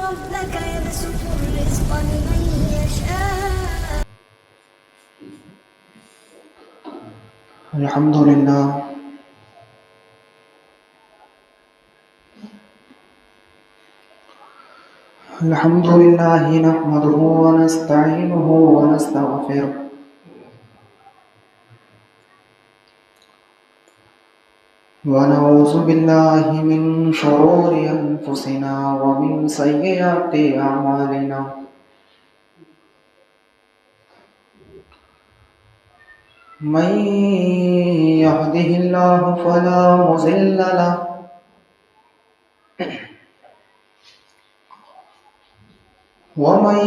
ربك يبسط الرزق لمن يشاء. الحمد لله نحمده ونستعينه ونستغفره ونعوذ بالله من شرور أنفسنا ومن سيئات أعمالنا من يهده الله فلا مضل له ومن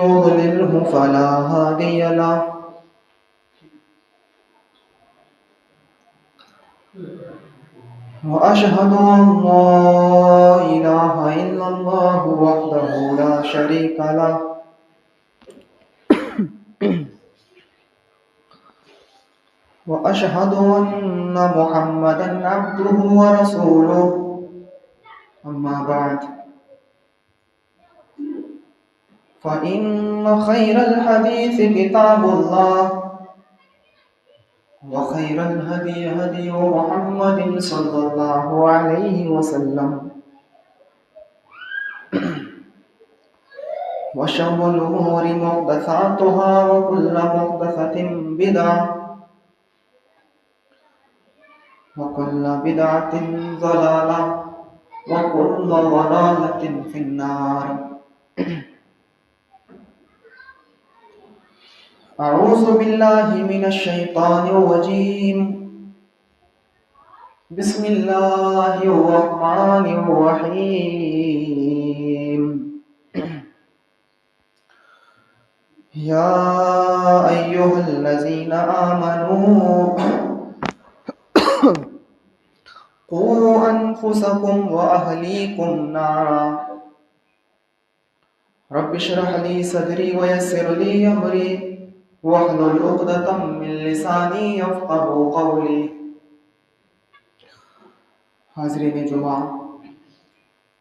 يضلله فلا هادي له وأشهد أن لا إله إلا الله وحده لا شريك له وأشهد أن محمدا عبده ورسوله أما بعد فإن خير الحديث كتاب الله وخير الهدي هدي محمد صلى الله عليه وسلم وشر الأمور محدثاتها وكل محدثة بدعة وكل بدعة ضلالة وكل ضلالة في النار. أعوذ بالله من الشيطان الرجيم. بسم الله الرحمن الرحيم. يا أيها الذين آمنوا قوا أنفسكم وأهليكم نارا رب اشرح لي صدري ويسر لي أمري واحلل عقدة من لساني يفقهوا قولي. حاضرین جمعہ،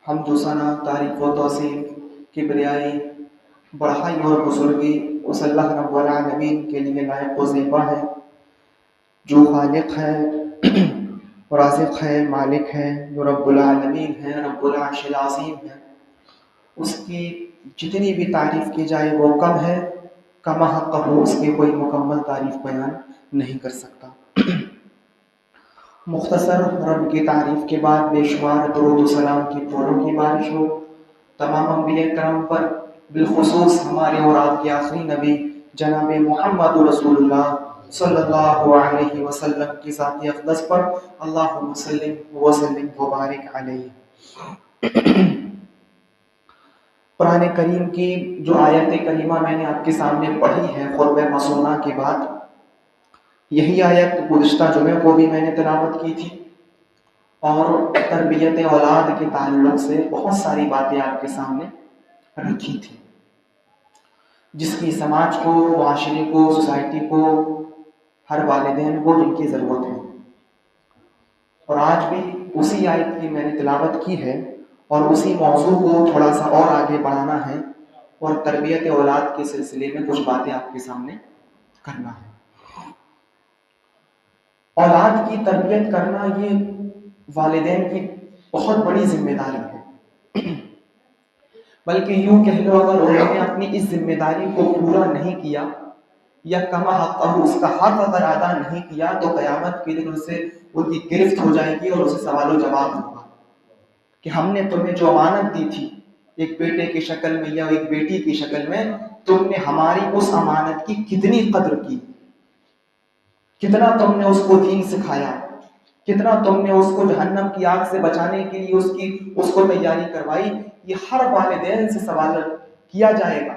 حمد و ثنا، تعریف و توصیف، کبریائی، بڑائی اور بزرگی اس اللہ رب العالمین کے لیے لائق و زیبا ہے جو خالق ہے، رازق ہے، مالک ہے، جو رب العالمین ہے، رب العرش العظیم ہے. اس کی جتنی بھی تعریف کی جائے وہ کم ہے، کما حق ہو اس کی کوئی مکمل تعریف بیان نہیں کر سکتا. مختصر رب کی تعریف کے بعد بے شمار درود و سلام کی پھولوں کی بارش ہو تمام انبیاء کرام پر، بالخصوص ہمارے اور آپ کے آخری نبی جناب محمد رسول اللہ صلی اللہ علیہ وسلم کی ذات اقدس پر. اللہم صلی وسلم وبارک علیہ. قرآن کریم کی جو آیت کریمہ میں نے آپ کے سامنے پڑھی ہے خطبہ مسونہ کے بعد، یہی آیت گزشتہ جمعے کو بھی میں نے تلاوت کی تھی اور تربیت اولاد کے تعلق سے بہت ساری باتیں آپ کے سامنے رکھی تھی جس کی سماج کو، معاشرے کو، سوسائٹی کو، ہر والدین کو جن کی ضرورت ہے. اور آج بھی اسی آیت کی میں نے تلاوت کی ہے اور اسی موضوع کو تھوڑا سا اور آگے بڑھانا ہے اور تربیت اولاد کے سلسلے میں کچھ باتیں آپ کے سامنے کرنا ہے. اولاد کی تربیت کرنا یہ والدین کی بہت بڑی ذمہ داری ہے، بلکہ یوں کہہ لو اگر انہوں نے اپنی اس ذمہ داری کو پورا نہیں کیا یا کما حق اس کا حق اگر ادا نہیں کیا تو قیامت کے دن اسے ان کی گرفت ہو جائے گی اور اسے سوال و جواب ہوگا کہ ہم نے تمہیں جو امانت دی تھی ایک بیٹے کی شکل میں یا ایک بیٹی کی شکل میں، تم نے ہماری اس امانت کی کتنی قدر کی، کتنا تم نے اس کو دین سکھایا، کتنا تم نے اس کو جہنم کی آگ سے بچانے کے لیے اس کو تیاری کروائی. یہ ہر والدین سے سوال کیا جائے گا.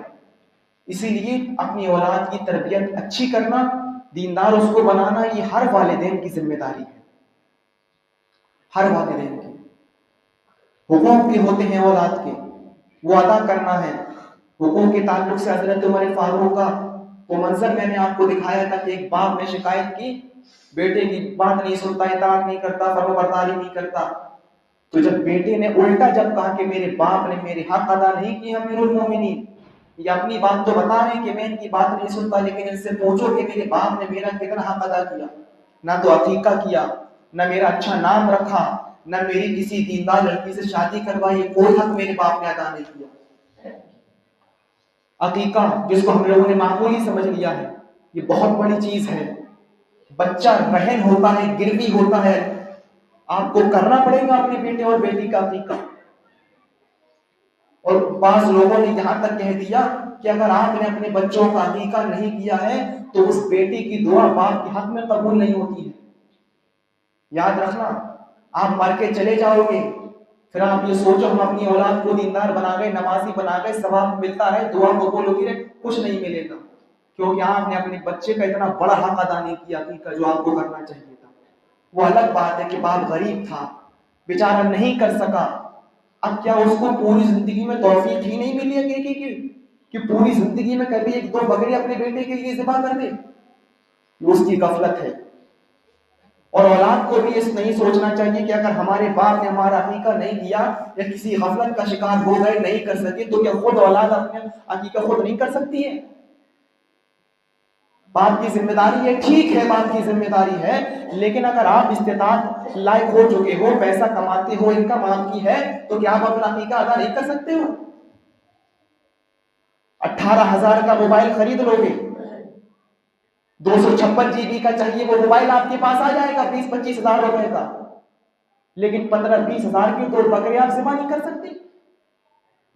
اسی لیے اپنی اولاد کی تربیت اچھی کرنا، دیندار اس کو بنانا، یہ ہر والدین کی ذمہ داری ہے. ہر والدین کی حقوق بھی ہوتے ہیں اولاد کے، وہ ادا کرنا ہے. حقوق کے تعلق سے حضرت عمر فاروق کا وہ منظر میں نے آپ کو دکھایا تھا کہ ایک باپ نے شکایت کی، بیٹے کی بات نہیں سنتا، اطاعت نہیں کرتا، فرمانبرداری نہیں کرتا. تو تو جب بیٹے نے الٹا جب کہا کہ میرے باپ نے میرے حق ادا نہیں کیے امیر المومنین، یہ اپنی بات تو بتا رہے ہیں کہ میں ان کی بات نہیں سنتا، لیکن ان سے پوچھو کہ میرے باپ نے میرا کتنا حق ادا کیا، نہ تو عقیقہ کیا، نہ میرا اچھا نام رکھا، نہ میری کسی دیندار لڑکی سے شادی کروائی، کوئی حق میرے باپ نے ادا نہیں کیا۔ عقیقہ جس کو ہم لوگوں نے معمولی سمجھ لیا ہے، یہ بہت بڑی چیز ہے۔ بچہ رہن ہوتا ہے، گروی ہوتا ہے، آپ کو کرنا پڑے گا اپنے بیٹے اور بیٹی کا عقیقہ۔ اور بعض لوگوں نے یہاں تک کہہ دیا کہ اگر آپ نے اپنے بچوں کا عقیقہ نہیں کیا ہے تو اس بیٹی کی دعا باپ کے حق میں قبول نہیں ہوتی ہے۔ یاد رکھنا، آپ مر کے چلے جاؤ گے، پھر آپ یہ سوچو ہم اپنی اولاد کو دیندار بنا گئے، نمازی بنا گئے، ثواب ملتا ہے، دعا قبول ہوگی، کچھ نہیں ملے گا، کیونکہ آپ نے اپنے بچے کا اتنا بڑا حق ادا نہیں کیا عقیقہ جو آپ کو کرنا چاہیے تھا۔ وہ الگ بات ہے کہ باپ غریب تھا، بیچارہ نہیں کر سکا، اب کیا اس کو پوری زندگی میں توفیق ہی نہیں ملی عقیقے کی کہ پوری زندگی میں کبھی ایک دو بکری اپنے بیٹے کے لیے ذبح کر دے؟ یہ اس کی غفلت ہے۔ اور اولاد کو بھی اس نہیں سوچنا چاہیے کہ اگر ہمارے باپ نے ہمارا عقیقہ نہیں کیا یا کسی غفلت کا شکار ہو گئے، نہیں کر سکے، تو کیا خود اولاد اپنے عقیقہ خود نہیں کر سکتی ہے؟ باپ کی ذمہ داری ہے، ٹھیک ہے باپ کی ذمہ داری ہے، لیکن اگر آپ استطاعت لائق ہو چکے ہو، پیسہ کماتے ہو، انکم آپ کی ہے، تو کیا آپ اپنا عقیقہ ادا نہیں کر سکتے ہو؟ 18,000 کا موبائل خرید لو گے، 256 GB کا چاہیے، وہ موبائل آپ کے پاس آ جائے گا 20-25 ہزار روپے کا، لیکن 15-20 ہزار کی تو بکرے آپ ذبح نہیں کر سکتے۔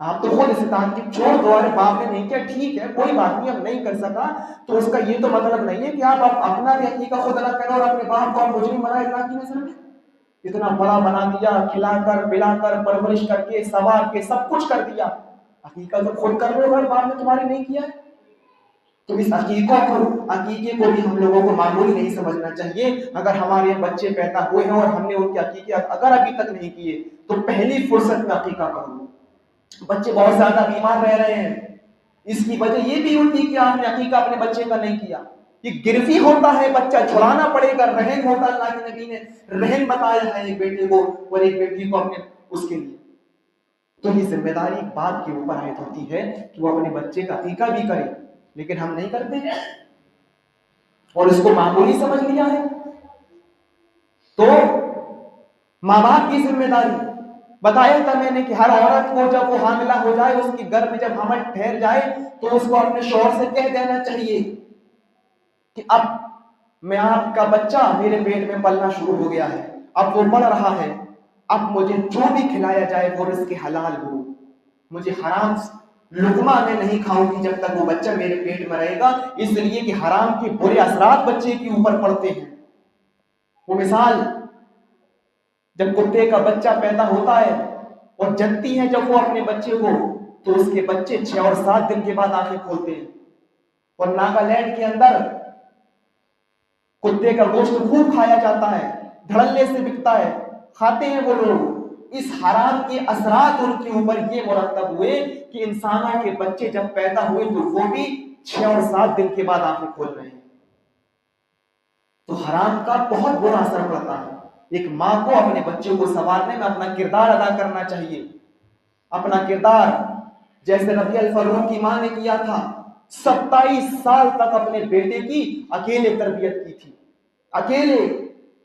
آپ تو خود استطاعت کی چھوڑ دو، ارے باپ نے نہیں کیا، ٹھیک ہے کوئی بات نہیں، اب نہیں کر سکا تو اس کا یہ تو مطلب نہیں ہے کہ آپ اپنا بھی عقیقہ خود ادا کرو اور اپنے باپ کو مجرم بنائے اللہ کی نظر میں۔ اتنا بڑا بنا دیا، کھلا کر پلا کر پرورش کر کے سوار کے سب کچھ کر دیا، عقیقہ تو خود کر لو اگر باپ نے تمہاری نہیں کیا ہے۔ تو اس عقیقے کو بھی ہم لوگوں کو معمولی نہیں سمجھنا چاہیے۔ اگر ہمارے بچے پیدا ہوئے ہیں اور ہم نے ان کے عقیقے اگر ابھی تک نہیں کیے تو پہلی فرصت میں عقیقہ کرو۔ بچے بہت زیادہ بیمار رہ رہے ہیں، اس کی وجہ یہ بھی ہوتی کہ آپ نے عقیقہ اپنے بچے کا نہیں کیا۔ یہ گروی ہوتا ہے، بچہ چھڑانا پڑے گا، رہن ہوتا ہے، اللہ کے نبی نے رہن بتایا ہے ایک بیٹے کو اور ایک بیٹی کو اپنے اس کے لیے۔ تو یہ ذمہ داری باپ کے اوپر عائد ہوتی ہے کہ وہ اپنے بچے کا عقیقہ بھی کرے، لیکن ہم نہیں کرتے اور اس کو معمولی سمجھ لیا ہے۔ تو ماں باپ کی ذمہ داری بتایا تھا میں نے کہ ہر عورت کو جب وہ حاملہ ہو جائے، اس کی گربھ میں جب حمل ٹھہر جائے تو اس کو اپنے شوہر سے کہہ دینا چاہیے کہ اب میں آپ کا بچہ میرے پیٹ میں پلنا شروع ہو گیا ہے، اب وہ بڑھ رہا ہے، اب مجھے جو بھی کھلایا جائے وہ رزق حلال ہو، مجھے حرام لقمہ میں نہیں کھاؤں گی جب تک وہ بچہ میرے پیٹ میں رہے گا، اس لیے کہ حرام کے برے اثرات بچے کے اوپر پڑتے ہیں۔ وہ مثال جب کتے کا بچہ پیدا ہوتا ہے اور جنتی ہے جب وہ اپنے بچے کو، تو اس کے بچے 6 اور 7 دن کے بعد آنکھیں کھولتے ہیں، اور ناگالینڈ کے اندر کتے کا گوشت خوب کھایا جاتا ہے، دھڑلے سے بکتا ہے، کھاتے ہیں وہ لوگ۔ اس حرام کے اثرات ان کے اوپر یہ مرتب ہوئے کہ انسانوں کے بچے جب پیدا ہوئے تو وہ بھی 6 اور 7 دن کے بعد آنکھیں کھول رہے ہیں۔ تو حرام کا بہت برا اثر پڑتا ہے۔ ایک ماں کو اپنے بچے کو سنوارنے میں اپنا کردار ادا کرنا چاہیے، اپنا کردار جیسے ربیع الفروخ کی ماں نے کیا تھا، 27 سال تک اپنے بیٹے کی اکیلے تربیت کی تھی، اکیلے۔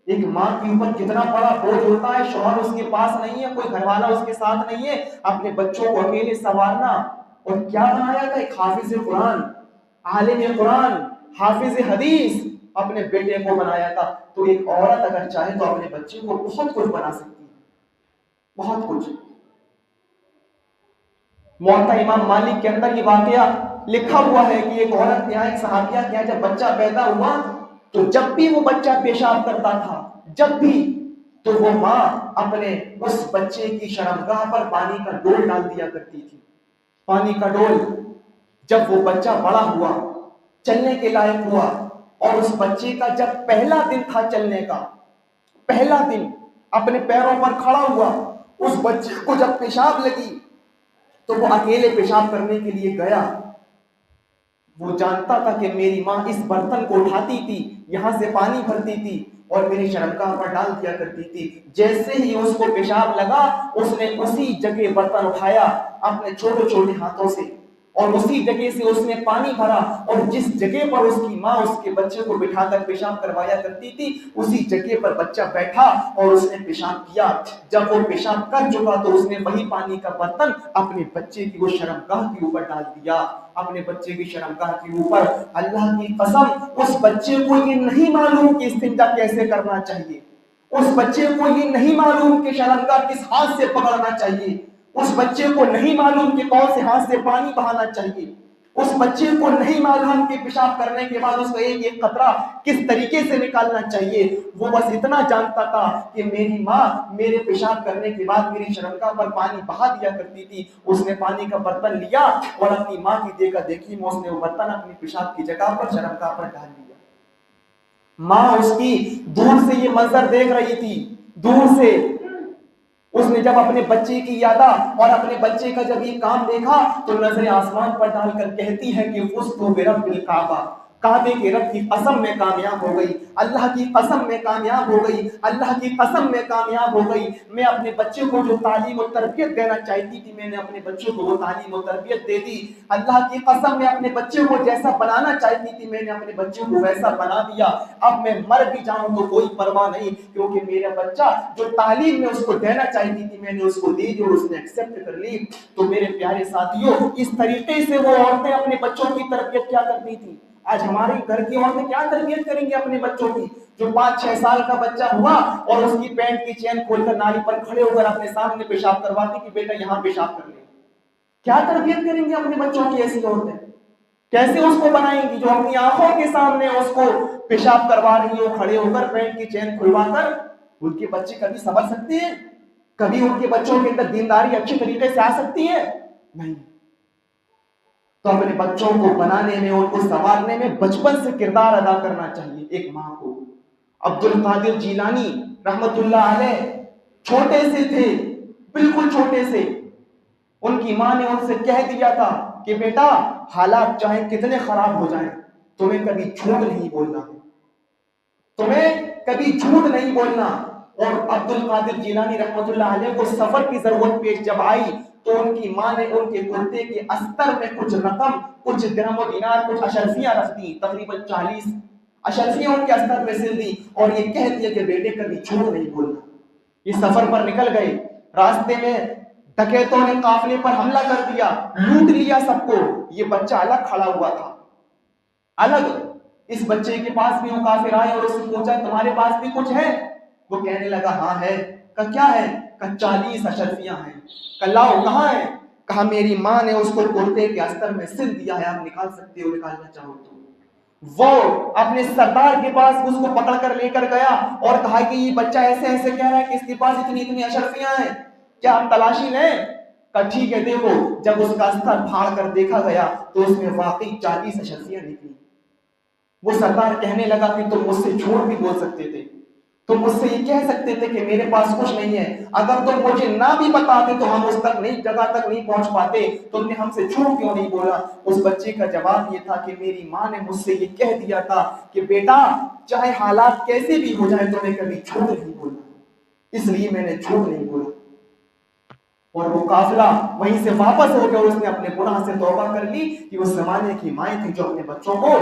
ایک ماں کے اوپر کتنا بڑا بوجھ ہوتا ہے، شوہر اس کے پاس نہیں ہے، کوئی گھر والا اس کے ساتھ نہیں ہے، اپنے بچوں کو اکیلے سنوارنا۔ اور کیا بنایا تھا، ایک حافظ قرآن، عالم قرآن، حافظ حدیث اپنے بیٹے کو بنایا تھا۔ تو ایک عورت اگر چاہے تو اپنے بچے کو بہت کچھ بنا سکتی ہے، بہت کچھ۔ موطا امام مالک کے اندر یہ واقعہ لکھا ہوا ہے کہ ایک عورت کے یہاں، ایک صحابیہ کے یہاں جب بچہ پیدا ہوا تو جب بھی وہ بچہ پیشاب کرتا تھا، جب بھی، تو وہ ماں اپنے اس بچے کی شرمگاہ پر پانی کا ڈول ڈال دیا کرتی تھی، پانی کا ڈول۔ جب وہ بچہ بڑا ہوا، چلنے کے لائق ہوا، اور اس بچے کا جب پہلا دن تھا چلنے کا، پہلا دن اپنے پیروں پر کھڑا ہوا، اس بچے کو جب پیشاب لگی تو وہ اکیلے پیشاب کرنے کے لیے گیا، وہ جانتا تھا کہ میری ماں اس برتن کو اٹھاتی تھی، یہاں سے پانی بھرتی تھی اور میری شرمگاہ پر ڈال دیا کرتی تھی۔ جیسے ہی اس کو پیشاب لگا، اس نے اسی جگہ برتن اٹھایا اپنے چھوٹے چھوٹے ہاتھوں سے، اور اسی جگہ سے اس نے پانی بھرا، اور جس جگہ پر اس کی ماں اس کے بچے کو بٹھا کر پیشاب کروایا کرتی تھی، اسی جگہ پر بچہ بیٹھا اور اس نے پیشاب کیا۔ جب وہ پیشاب کر چکا تو اس نے وہی پانی کا برتن اپنے بچے کی وہ شرمگاہ کے اوپر ڈال دیا، اپنے بچے کی شرمگاہ کے اوپر۔ اللہ کی قسم، اس بچے کو یہ نہیں معلوم کہ استنجا کیسے کرنا چاہیے، اس بچے کو یہ نہیں معلوم کہ شرمگاہ کس ہاتھ سے پکڑنا چاہیے، اس بچے کو نہیں معلوم کہ کون سے ہاتھ سے پانی بہانا چاہیے، اس بچے کو نہیں معلوم کہ پیشاب کرنے کے بعد اس کو ایک ایک قطرہ کس طریقے سے نکالنا چاہیے۔ وہ بس اتنا جانتا تھا کہ میری ماں میرے پیشاب کرنے کے بعد میری شرمگاہ پر پانی بہا دیا کرتی تھی۔ اس نے پانی کا برتن لیا اور اپنی ماں کی دیکھا دیکھی میں اس نے وہ برتن اپنی پیشاب کی جگہ پر شرمگاہ پر ڈال دیا۔ ماں اس کی دور سے یہ منظر دیکھ رہی تھی، دور سے اس نے جب اپنے بچے کی یادا اور اپنے بچے کا جب یہ کام دیکھا تو نظر آسمان پر ڈال کر کہتی ہے کہ فزت برب الکعبہ، کعبے کے رب کی قسم میں کامیاب ہو گئی، اللہ کی قسم میں کامیاب ہو گئی، اللہ کی قسم میں کامیاب ہو گئی۔ میں اپنے بچے کو جو تعلیم و تربیت دینا چاہتی تھی میں نے اپنے بچوں کو وہ تعلیم و تربیت دے دی۔ اللہ کی قسم میں اپنے بچے کو جیسا بنانا چاہتی تھی میں نے اپنے بچوں کو ویسا بنا دیا۔ اب میں مر بھی جاؤں تو کوئی پرواہ نہیں، کیونکہ میرا بچہ جو تعلیم میں اس کو دینا چاہتی تھی میں نے اس کو دے دی اور اس نے ایکسپٹ کر لی۔ تو میرے پیارے ساتھیوں، اس طریقے سے وہ عورتیں اپنے بچوں کی تربیت کیا کرتی تھی۔ آج ہماری گھر کی عورتیں کیا تربیت کریں گی اپنے بچوں کی؟ جو 5-6 سال کا بچہ ہوا اور اس کی پینٹ کی چین کھول کر نالی پر کھڑے ہو کر اپنے سامنے پیشاب کرواتی کہ بیٹا یہاں پیشاب کر لے۔ کیا تربیت کریں گی اپنے بچوں کی ایسی عورتیں؟ کیسے اس کو بنائیں گی جو اپنی آنکھوں کے سامنے اس کو پیشاب کروا رہی ہو کھڑے ہو کر پینٹ کی چین کھلوا کر؟ ان کے بچے کبھی سمجھ سکتے ہیں؟ کبھی ان کے بچوں کے اندر دینداری اچھی طریقے سے آ سکتی ہے؟ نہیں۔ تو اپنے بچوں کو بنانے میں، ان کو سنوارنے میں بچپن سے کردار ادا کرنا چاہیے ایک ماں کو۔ عبد القادر جیلانی رحمت اللہ علیہ چھوٹے سے تھے، بالکل چھوٹے سے، ان کی ماں نے ان سے کہہ دیا تھا کہ بیٹا حالات چاہے کتنے خراب ہو جائیں تمہیں کبھی جھوٹ نہیں بولنا، تمہیں کبھی جھوٹ نہیں بولنا۔ اور عبد القادر جیلانی رحمت اللہ علیہ کو سفر کی ضرورت پیش جب آئی تو ان کی ماں نے ان کے کرتے کے استر میں کچھ رقم، کچھ درہم و دینار، کچھ اشرفیاں رکھ دی، تقریباً 40 اشرفیاں ان کے استر میں سل دی اور یہ کہہ دیا کہ بیٹے کبھی جھوٹ نہیں بولنا۔ یہ سفر پر نکل گئے، راستے میں ڈکیتوں نے قافلے پر حملہ کر دیا، لوٹ لیا سب کو۔ یہ بچہ الگ کھڑا ہوا تھا، الگ۔ اس بچے کے پاس بھی وہ کافر آئے اور اس سے پوچھا تمہارے پاس بھی کچھ ہے؟ وہ کہنے لگا ہاں ہے۔ کہا کیا ہے؟ کہا 40 اشرفیاں ہیں۔ کہا لاؤ، کہاں ہے؟ کہا میری ماں نے اس کو کرتے کے استر میں سل دیا ہے، آپ نکال سکتے ہو نکالنا چاہو تو۔ وہ اپنے سردار کے پاس اس کو پکڑ کر لے کر گیا اور کہا کہ یہ بچہ ایسے ایسے کہہ رہا ہے کہ اس کے پاس اتنی اشرفیاں ہیں، کیا ہم تلاشی لیں؟ کہا ٹھیک ہے دیکھو۔ جب اس کا استر پھاڑ کر دیکھا گیا تو اس میں واقعی 40 اشرفیاں نکلی۔ وہ سردار کہنے لگا کہ تم مجھ سے جھوٹ بھی بول سکتے تھے، تم مجھ سے یہ کہہ سکتے تھے کہ میرے پاس کچھ نہیں ہے، اگر تم مجھے نہ بھی بتاتے تو ہم اس تک نہیں جگہ تک نہیں پہنچ پاتے، تم نے ہم سے جھوٹ کیوں نہیں بولا؟ اس بچے کا جواب یہ تھا کہ میری ماں نے مجھ سے یہ کہہ دیا تھا کہ بیٹا چاہے حالات کیسے بھی ہو جائیں تمہیں کبھی جھوٹ نہیں بولنا، اس لیے میں نے جھوٹ نہیں بولا۔ اور وہ قافلہ وہیں سے واپس ہو گیا اور اس نے اپنے گناہ سے توبہ کر لی کہ اس زمانے کی مائیں تھی جو اپنے بچوں کو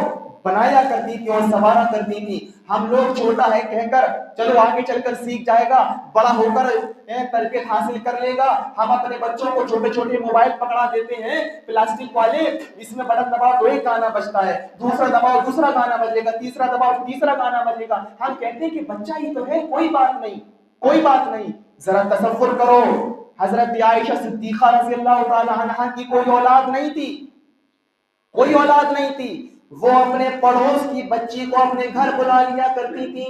بنایا کرتی تھی اور سنوارا کرتی تھی۔ ہم لوگ چھوٹا ہے کہہ کر چلو آگے چل کر سیکھ جائے گا، بڑا ہو کر تربیت حاصل کر لے گا، ہم اپنے بچوں کو چھوٹے چھوٹے موبائل پکڑا دیتے ہیں پلاسٹک والے، اس میں بٹن دباؤ تو ایک گانا بجتا ہے، دوسرا دباؤ دوسرا گانا بجے گا، تیسرا دباؤ تیسرا گانا بجے گا۔ ہم کہتے ہیں کہ بچہ ہی تو ہے، کوئی بات نہیں، کوئی بات نہیں۔ ذرا تصور کرو، حضرت عائشہ صدیقہ رضی اللہ تعالی عنہا کی کوئی اولاد نہیں تھی، کوئی اولاد نہیں تھی، وہ اپنے پڑوس کی بچی کو اپنے گھر بلا لیا کرتی تھی،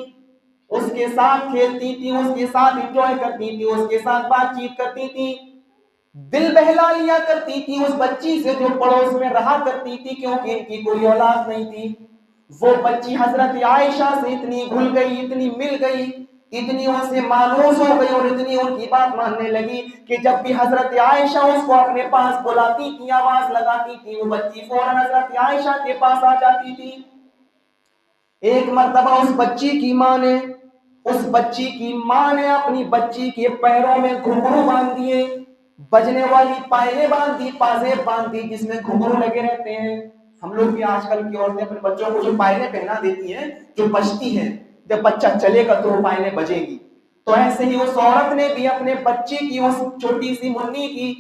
اس کے ساتھ کھیلتی تھی، اس کے ساتھ انجوائے کرتی تھی، اس کے ساتھ بات چیت کرتی تھی، دل بہلا لیا کرتی تھی اس بچی سے جو پڑوس میں رہا کرتی تھی، کیونکہ ان کی کوئی اولاد نہیں تھی۔ وہ بچی حضرت عائشہ سے اتنی گھل گئی، اتنی مل گئی اتنی ان سے مانوس ہو گئی اور اتنی ان کی بات ماننے لگی کہ جب بھی حضرت عائشہ اس کو اپنے پاس بلاتی تھی، آواز لگاتی تھی، وہ بچی فوراً حضرت عائشہ کے پاس آ جاتی تھی۔ ایک مرتبہ اس بچی کی ماں نے اپنی بچی کے پیروں میں گھنگرو باندھ دیے، بجنے والی پائلیں باندھ دی، پازیب باندھ دی جس میں گھنگرو لگے رہتے ہیں۔ ہم لوگ بھی آج کل کی عورتیں اپنے بچوں کو جو پائلیں پہنا دیتی ہیں جو بجتی ہیں، جب بچہ چلے گا تو وہ پائلیں بجے گی، تو ایسے ہی اس عورت نے بھی اپنے بچے کی، اس چھوٹی سی منی کی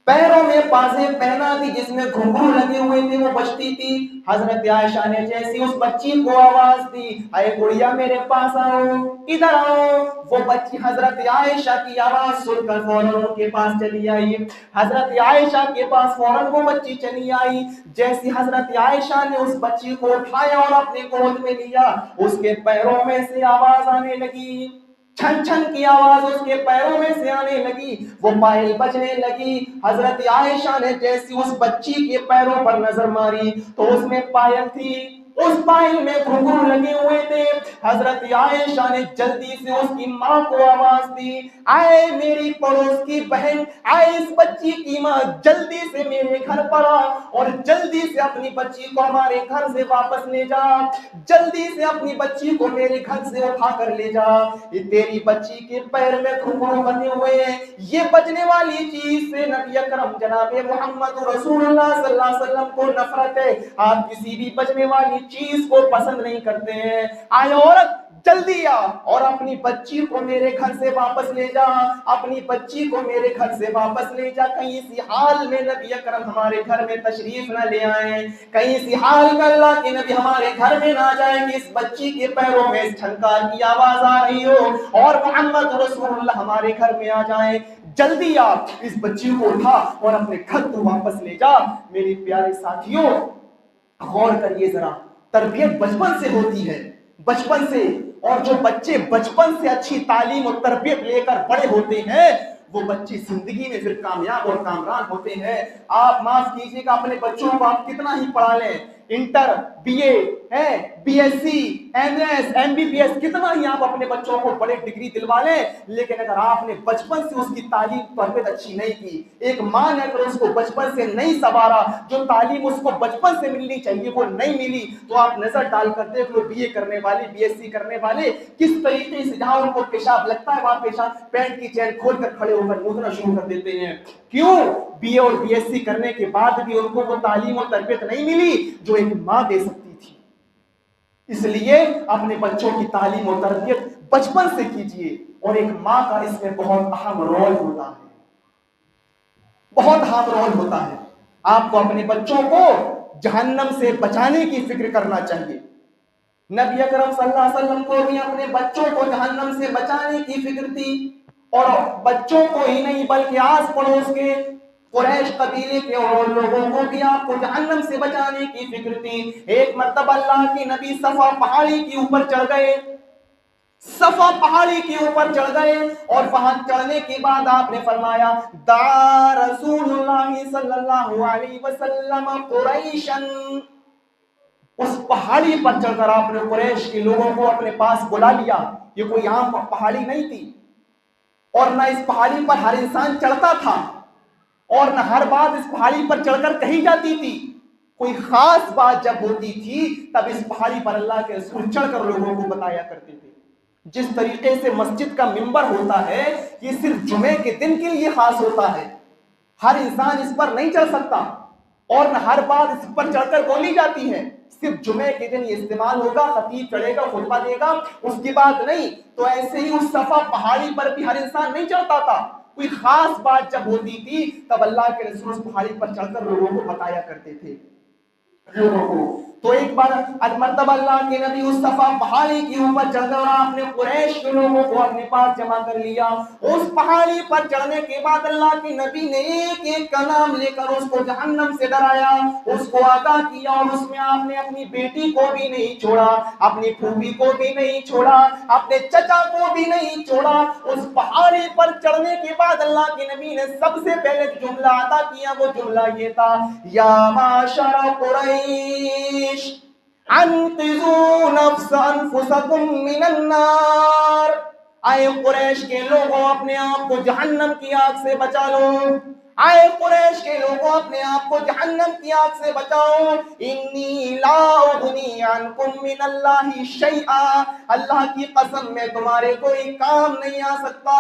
پیروں میں پازیب پہنا دی جس میں گھنگرو لگے ہوئے تھے، وہ بجتی تھی۔ حضرت عائشہ نے جیسی اس بچی کو آواز دی، اے گڑیا میرے پاس آؤ، ادھر آؤ، وہ بچی حضرت عائشہ کی آواز سن کر فوراً ان کے پاس چلی آئی۔ حضرت عائشہ کے پاس فوراً وہ بچی چلی آئی۔ جیسی حضرت عائشہ نے اس بچی کو اٹھایا اور اپنے گود میں لیا، اس کے پیروں میں سے آواز آنے لگی، چھن چھن کی آواز اس کے پیروں میں سے آنے لگی، وہ پائل بجنے لگی۔ حضرت عائشہ نے جیسی اس بچی کے پیروں پر نظر ماری تو اس میں پائل تھی، اس پائل میں گھنگرو لگے ہوئے تھے۔ حضرت عائشہ نے جلدی سے اس کی ماں کو آواز دی، آئے میری پڑوس کی بہن، آئے اس بچی کی ماں، جلدی سے میرے گھر پر آ اور جلدی سے اپنی بچی کو ہمارے گھر سے واپس لے جا، جلدی سے اپنی بچی کو میرے گھر سے اٹھا کر لے جا، یہ تیری بچی کے پیر میں گھنگرو بنے ہوئے ہیں، یہ بجنے والی چیز سے نبی اکرم جناب محمد رسول اللہ صلی اللہ علیہ وسلم کو نفرت ہے، آپ کسی بھی بجنے والی چیز کو پسند نہیں کرتے ہیں، آئے عورت جلدی آ اور اپنی بچی کو میرے گھر سے واپس لے جا، اپنی بچی کو میرے گھر سے واپس لے جا، کہیں اسی حال میں نبی اکرم ہمارے گھر میں تشریف نہ لے آئیں، کہیں اسی حال میں اللہ کے نبی ہمارے گھر میں نہ جائیں کہ اس بچی کے پیروں میں اس جھنکار کی آواز آ رہی ہو اور محمد رسول اللہ ہمارے گھر میں آ جائیں، جلدی آ اس بچی کو اٹھا اور اپنے گھر کو واپس لے جا۔ میرے پیارے ساتھیوں، غور کریے ذرا، تربیت بچپن سے ہوتی ہے، بچپن سے، اور جو بچے بچپن سے اچھی تعلیم اور تربیت لے کر بڑے ہوتے ہیں وہ بچے زندگی میں پھر کامیاب اور کامران ہوتے ہیں۔ آپ معاف کیجیے گا، اپنے بچوں کو آپ کتنا ہی پڑھا لیں، inter, B A, B S C, M S, M B B S, کتنا ہی آپ اپنے بچوں کو بڑے ڈگری دلوا لیں، لیکن اگر آپ نے بچپن سے اس کی تعلیم تربیت اچھی نہیں کی، ایک ماں نے اگر اس کو بچپن سے نہیں سنوارا، جو تعلیم اس کو بچپن سے ملنی چاہیے وہ نہیں ملی، تو آپ نظر ڈال کر دیکھ لو بی اے کرنے والے، بی ایس سی کرنے والے کس طریقے سے جہاں ان کو پیشاب لگتا ہے وہاں پیشاب پینٹ کی چین کھول کر کھڑے ہو کر مودنا شروع کر دیتے ہیں۔ کیوں؟ بی اے اور بی ایس سی کرنے کے بعد بھی ان کو وہ تعلیم اور تربیت نہیں ملی جو ایک ماں دے سکتی تھی۔ اس لیے اپنے بچوں کی تعلیم اور تربیت بچپن سے کیجیے، اور ایک ماں کا اس میں بہت اہم رول ہوتا ہے، بہت اہم رول ہوتا ہے۔ آپ کو اپنے بچوں کو جہنم سے بچانے کی فکر کرنا چاہیے۔ نبی اکرم صلی اللہ علیہ وسلم کو بھی اپنے بچوں کو جہنم سے بچانے کی فکر تھی، اور بچوں کو ہی نہیں بلکہ آس پڑوس کے قریش قبیلے کے اور لوگوں کو بھی آپ کو جہنم سے بچانے کی فکر تھی۔ ایک مرتبہ اللہ کی نبی صفا پہاڑی کے اوپر چڑھ گئے، صفا پہاڑی کے اوپر چڑھ گئے، اور وہاں چڑھنے کے بعد آپ نے فرمایا، دعا رسول اللہ صلی اللہ علیہ وسلم قریشن، اس پہاڑی پر چڑھ کر آپ نے قریش کے لوگوں کو اپنے پاس بلا لیا۔ یہ کوئی عام پہاڑی نہیں تھی، اور نہ اس پہاڑی پر ہر انسان چڑھتا تھا، اور نہ ہر بات اس پہاڑی پر چڑھ کر کہی جاتی تھی۔ کوئی خاص بات جب ہوتی تھی تب اس پہاڑی پر اللہ کے رسول چڑھ کر لوگوں کو بتایا کرتے تھے۔ جس طریقے سے مسجد کا منبر ہوتا ہے یہ صرف جمعے کے دن کے لیے خاص ہوتا ہے، ہر انسان اس پر نہیں چڑھ سکتا، اور نہ ہر بات اس پر چڑھ کر بولی جاتی ہے، صرف جمعے کے دن یہ استعمال ہوگا، خطیب چڑھے گا، خطبہ دے گا، اس کی بات نہیں۔ تو ایسے ہی اس صفا پہاڑی پر بھی ہر انسان نہیں چڑھتا تھا، کوئی خاص بات جب ہوتی تھی تب اللہ کے رسول اس پہاڑی پر چڑھ کر لوگوں کو بتایا کرتے تھے لوگوں کو۔ تو ایک بار مرتبہ اللہ کے نبی اس صفا پہاڑی کے اوپر چڑھ گئے اور آپ نے قریش کے لوگوں کو اپنے پاس جمع کر لیا۔ اس پہاڑی پر چڑھنے کے بعد اللہ کے نبی نے ایک ایک کا نام لے کر اس کو جہنم سے ڈرایا، اس کو آگاہ کیا، اور اس میں آپ نے اپنی بیٹی کو بھی نہیں چھوڑا، اپنی پھوپھی کو بھی نہیں چھوڑا، اپنے چچا کو بھی نہیں چھوڑا۔ اس پہاڑی پر چڑھنے کے بعد اللہ کے نبی نے سب سے پہلے جملہ ادا کیا، وہ جملہ یہ تھا، یا معاشر قریش انقذوا انفسکم من النار، آئے قریش کے لوگوں اپنے آپ کو جہنم کی آگ سے بچا لو، آئے قریش کے لوگوں اپنے آپ کو جہنم کی آگ سے بچاؤ، انی لا اغنی عنکم من اللہ شیئا، اللہ کی قسم میں تمہارے کوئی کام نہیں آ سکتا۔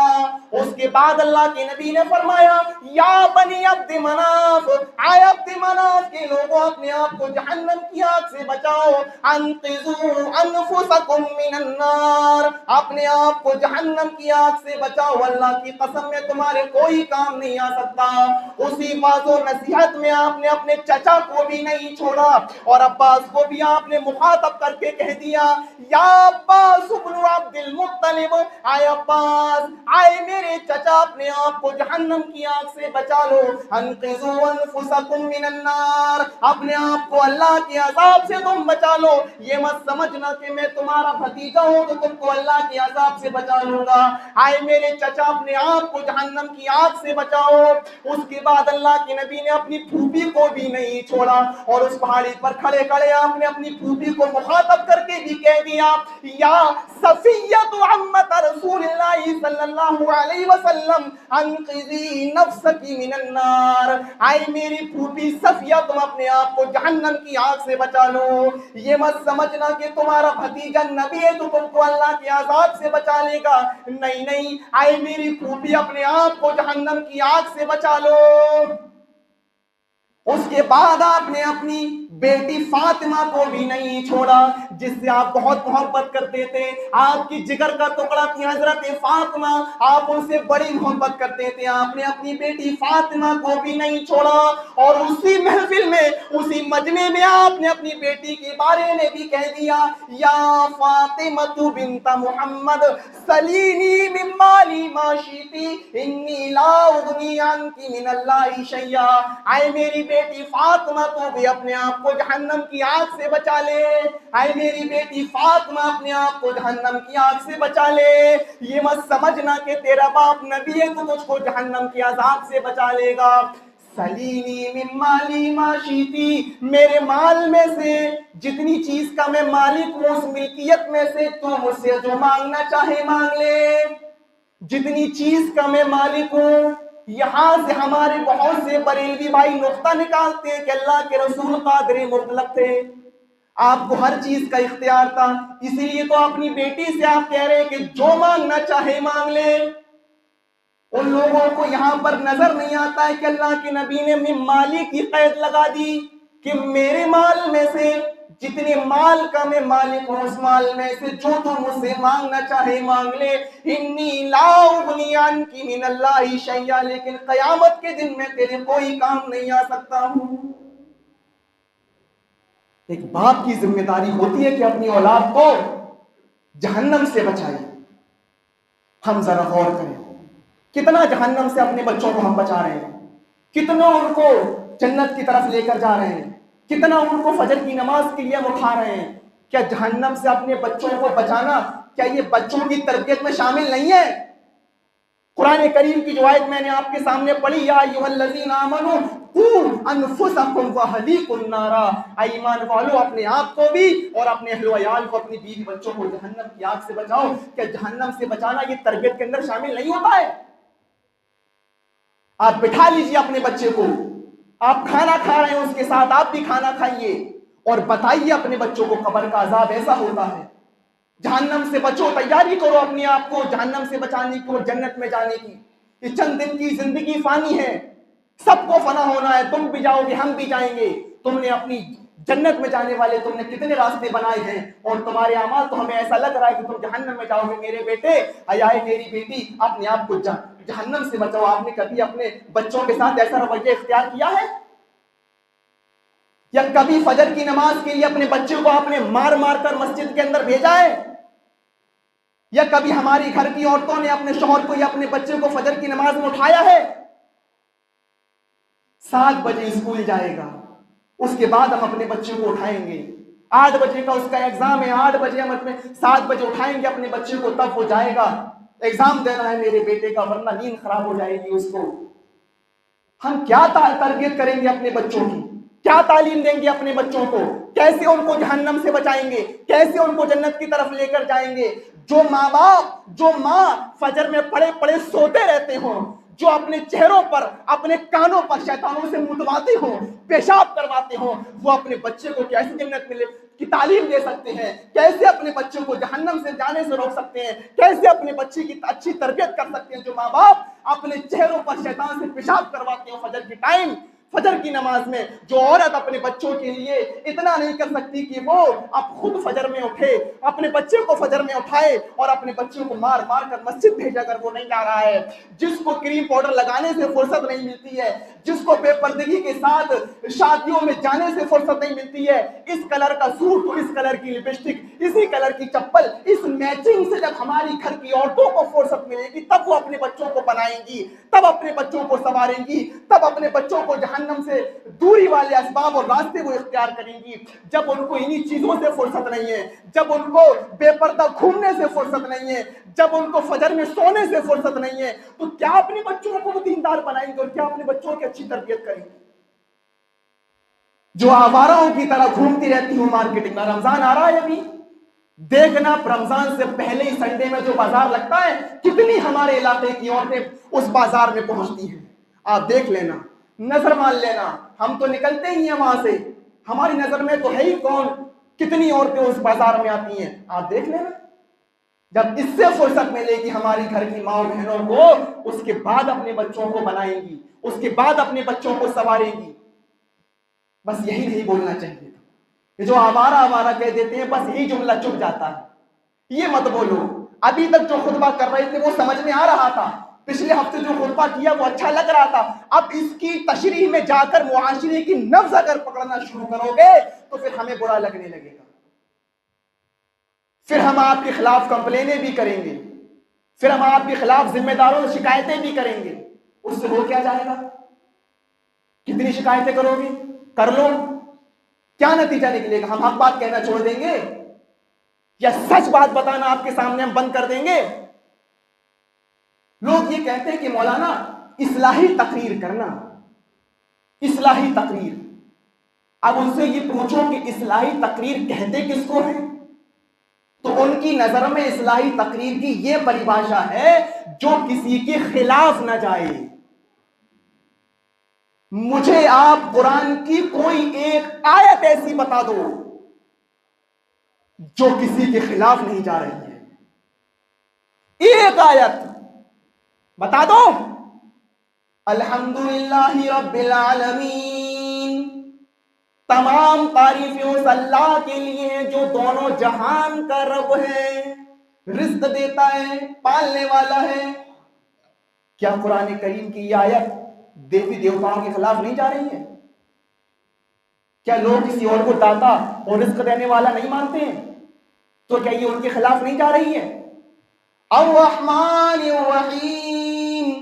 اس کے بعد اللہ کے نبی نے فرمایا یا بنی عبد مناف، آئے عبد مناف کے لوگوں اپنے آپ کو جہنم کی آگ سے بچاؤ، انقذوا انفسکم من النار، اپنے آپ کو جہنم کی آگ سے بچاؤ، اللہ کی قسم میں تمہارے کوئی کام نہیں آ سکتا۔ اسی واضح و نصیحت میں آپ نے اپنے چچا کو بھی نہیں چھوڑا اور عباس کو بھی آپ نے مخاطب کر کے کہہ دیا یا عباس ابن عبد المطلب، آئے عباس، آئے میرے چچا، اپنے آپ کو جہنم کی آگ سے بچا لو، انقذوا انفسکم من النار، اپنے آپ کو اللہ کے عذاب سے تم بچا لو، یہ مت سمجھنا کہ میں تمہارا بھتیجا ہوں تو تم کو اللہ کے عذاب سے بچا لوں گا، آئے میرے چچا اپنے آپ کو جہنم کی آگ سے بچاؤ۔ اس کے بعد اللہ کے نبی نے اپنی پھوپھی کو بھی نہیں چھوڑا اور اس پہاڑی پر کھڑے کھڑے آپ نے اپنی پھوپھی کو مخاطب کر کے بھی کہہ دیا یا صفیۃ عمت رسول اللہ صلی اللہ علیہ وسلم انقذی نفسک من النار، آئی میری پھوپھی صفیہ تم اپنے آپ کو جہنم کی آگ سے بچا لو، یہ مت سمجھنا کہ تمہارا بھتیجا نبی ہے تو تم کو اللہ کے عذاب سے بچا لے گا، نہیں نہیں، آئی میری پھوپھی اپنے آپ کو جہنم کی آگ سے بچا لو۔ اس کے بعد آپ نے اپنی بیٹی فاطمہ کو بھی نہیں چھوڑا جس سے آپ بہت محبت کرتے تھے، آپ کی جگر کا ٹکڑا تھی حضرت فاطمہ، آپ ان سے بڑی محبت کرتے تھے، آپ نے اپنی بیٹی فاطمہ کو بھی نہیں چھوڑا اور اسی محفل میں، اسی مجمع میں آپ نے اپنی بیٹی کے بارے میں بھی کہہ دیا یا فاطمہ بنت محمد سلینی من مالی ما شئتی انی لا اغنی عنک من اللہ شیئا، آئے میری بیٹی فاطمہ تو بھی اپنے آپ کو جہنم کی آگ سے بچا لے، آئے میری بیٹی فاطمہ اپنے آپ کو جہنم کی آگ سے بچا لے، یہ مت سمجھنا کہ تیرا باپ نبی ہے تو تجھ کو جہنم کی عذاب سے بچا لے گا۔ سلینی من مالی ما شئتی، میرے مال میں سے جتنی چیز کا میں مالک ہوں اس ملکیت میں سے تو مجھ سے جو مانگنا چاہے مانگ لے، جتنی چیز کا میں مالک ہوں۔ یہاں سے ہمارے بہت سے بریلوی بھائی نقطہ نکالتے ہیں کہ اللہ کے رسول قادر مطلق تھے، آپ کو ہر چیز کا اختیار تھا، اسی لیے تو اپنی بیٹی سے آپ کہہ رہے ہیں کہ جو مانگنا چاہے مانگ لے۔ ان لوگوں کو یہاں پر نظر نہیں آتا ہے کہ اللہ کے نبی نے من مالی کی قید لگا دی کہ میرے مال میں سے جتنے مال کا میں مالک ہوں اس مال میں سے جو تو مجھ سے مانگنا چاہے مانگ لے، انی لا اغنی عنک من اللہ شیئا، لیکن قیامت کے دن میں تیرے کوئی کام نہیں آ سکتا ہوں۔ ایک باپ کی ذمہ داری ہوتی ہے کہ اپنی اولاد کو جہنم سے بچائے۔ ہم ذرا غور کریں کتنا جہنم سے اپنے بچوں کو ہم بچا رہے ہیں، کتنا ان کو جنت کی طرف لے کر جا رہے ہیں، کتنا ان کو فجر کی نماز کے لیے ہم اٹھا رہے ہیں۔ کیا جہنم سے اپنے بچوں کو بچانا کیا یہ بچوں کی تربیت میں شامل نہیں ہے؟ قرآن کریم کی جو آیت میں نے آپ کے سامنے پڑھی یا ایھا الذین آمنوا قوا انفسکم واہلیکم نارا، اے ایمان والو اپنے آپ کو بھی اور اپنے اہل و عیال کو، اپنی بیوی بچوں کو جہنم کی آگ سے بچاؤ۔ کیا جہنم سے بچانا یہ تربیت کے اندر شامل نہیں ہوتا ہے؟ آپ بٹھا لیجیے اپنے بچے کو، آپ کھانا کھا رہے ہیں اس کے ساتھ آپ بھی کھانا کھائیے اور بتائیے اپنے بچوں کو قبر کا عذاب ایسا ہوتا ہے، جہنم سے بچو، تیاری کرو اپنے آپ کو جہنم سے بچانے کی اور جنت میں جانے کی۔ یہ چند دن کی زندگی فانی ہے، سب کو فنا ہونا ہے، تم بھی جاؤ گے ہم بھی جائیں گے، تم نے اپنی جنت میں جانے والے تم نے کتنے راستے بنائے ہیں اور تمہارے اعمال تو ہمیں ایسا لگ رہا ہے کہ تم جہنم میں جاؤ گے۔ میرے بیٹے، آئے میری بیٹی، اپنے آپ کو جہنم سے بچاؤ۔ آپ نے کبھی اپنے بچوں کے ساتھ ایسا رویہ اختیار کیا ہے؟ یا کبھی فجر کی نماز کے لیے اپنے بچے کو آپ نے مار مار کر مسجد کے اندر بھیجا ہے؟ یا کبھی ہماری گھر کی عورتوں نے اپنے شوہر کو یا اپنے بچے کو فجر کی نماز میں اٹھایا ہے؟ 7 بجے اسکول جائے گا، اس کے بعد ہم اپنے بچے کو اٹھائیں گے، 8 بجے کا اس کا ایگزام ہے، 8 بجے ہم 7 بجے اٹھائیں گے اپنے بچے کو، تب وہ جائے گا، ایگزام دینا ہے میرے بیٹے کا، ورنہ نیند خراب ہو جائے گی اس کو۔ ہم کیا تربیت کریں گے اپنے بچوں کی؟ کیا تعلیم دیں گے اپنے بچوں کو؟ کیسے ان کو جہنم سے بچائیں گے؟ کیسے ان کو جنت کی طرف لے کر جائیں گے؟ جو ماں باپ، جو ماں فجر میں پڑے پڑے سوتے رہتے ہوں، جو اپنے چہروں پر، اپنے کانوں پر شیطانوں سے متواتے ہوں، پیشاب کرواتے ہوں، وہ اپنے بچے کو کیسے جنت ملے کی تعلیم دے سکتے ہیں؟ کیسے اپنے بچوں کو جہنم سے جانے سے روک سکتے ہیں؟ کیسے اپنے بچے کی اچھی تربیت کر سکتے ہیں؟ جو ماں باپ اپنے چہروں پر شیطان سے پیشاب کرواتے ہیں فجر کی ٹائم، فجر کی نماز میں، جو عورت اپنے بچوں کے لیے اتنا نہیں کر سکتی کہ وہ اب خود فجر میں اٹھے، اپنے بچے کو فجر میں اٹھائے اور اپنے بچوں کو مار مار کر مسجد بھیجا کر وہ نہیں جا رہا ہے، جس کو کریم پاؤڈر لگانے سے فرصت نہیں ملتی ہے، جس کو بے پردگی کے ساتھ شادیوں میں جانے سے فرصت نہیں ملتی ہے، اس کلر کا سوٹ اور اس کلر کی لپسٹک، اسی کلر کی چپل، اس میچنگ سے جب ہماری گھر کی عورتوں کو فرصت ملے گی تب وہ اپنے بچوں کو بنائیں گی، تب اپنے بچوں کو سنواریں گی، تب اپنے بچوں کو جہنم سے دوری والے اسباب اور راستے وہ اختیار کریں گی۔ جب ان کو انہی چیزوں سے فرصت نہیں ہے، جب ان کو بے پردہ گھومنے سے فرصت نہیں ہے، جب ان کو فجر میں سونے سے فرصت نہیں ہے، تو کیا اپنے بچوں کو دیندار بنائیں گے اور کیا اپنے بچوں کی اچھی تربیت کریں گے؟ جو آواروں کی طرح گھومتی رہتی ہوں مارکیٹنگ میں۔ رمضان آ رہا ہے ابھی، دیکھنا رمضان سے پہلے ہی سنڈے میں جو بازار لگتا ہے کتنی ہمارے علاقے کی عورتیں اس بازار میں پہنچتی ہیں، آپ دیکھ لینا، نظر مان لینا، ہم تو نکلتے ہی ہیں وہاں سے، ہماری نظر میں تو ہے ہی کون، کتنی عورتیں اس بازار میں آتی ہیں، آپ دیکھ لینا۔ جب اس سے فرصت ملے گی ہماری گھر کی ماں بہنوں کو، اس کے بعد اپنے بچوں کو بنائیں گی، اس کے بعد اپنے بچوں کو سنواریں گی۔ بس یہی نہیں بولنا چاہیے تھا، یہ جو آوارہ آوارہ کہہ دیتے ہیں بس یہی جملہ چپ جاتا ہے، یہ مت بولو۔ ابھی تک جو خطبہ کر رہے تھے وہ سمجھ میں آ رہا تھا، پچھلے ہفتے جو خطبہ کیا وہ اچھا لگ رہا تھا، اب اس کی تشریح میں جا کر معاشرے کی نبض اگر پکڑنا شروع کرو گے تو پھر ہمیں برا لگنے لگے گا، پھر ہم آپ کے خلاف کمپلینیں بھی کریں گے، پھر ہم آپ کے خلاف ذمہ داروں سے شکایتیں بھی کریں گے۔ اس سے ہو کیا جائے گا؟ کتنی شکایتیں کرو گے؟ کر لو، کیا نتیجہ نکلے گا؟ ہم حق بات کہنا چھوڑ دیں گے یا سچ بات بتانا آپ کے سامنے ہم بند کر دیں گے؟ لوگ یہ کہتے ہیں کہ مولانا اصلاحی تقریر کرنا، اصلاحی تقریر۔ اب ان سے یہ پوچھو کہ اصلاحی تقریر کہتے کس کو ہیں؟ تو ان کی نظر میں اصلاحی تقریر کی یہ پریبھاشا ہے جو کسی کے خلاف نہ جائے۔ مجھے آپ قرآن کی کوئی ایک آیت ایسی بتا دو جو کسی کے خلاف نہیں جا رہی ہے، ایک آیت بتا دو۔ الحمدللہ رب العالمین، تمام تعریفیں اس اللہ کے لیے ہیں جو دونوں جہان کا رب ہے، رزق دیتا ہے، پالنے والا ہے۔ کیا قرآن کریم کی یہ آیت دیوی دیوتاؤں کے خلاف نہیں جا رہی ہے؟ کیا لوگ کسی اور کو داتا اور رزق دینے والا نہیں مانتے ہیں؟ تو کیا یہ ان کے خلاف نہیں جا رہی ہے؟ الرحمن الرحیم،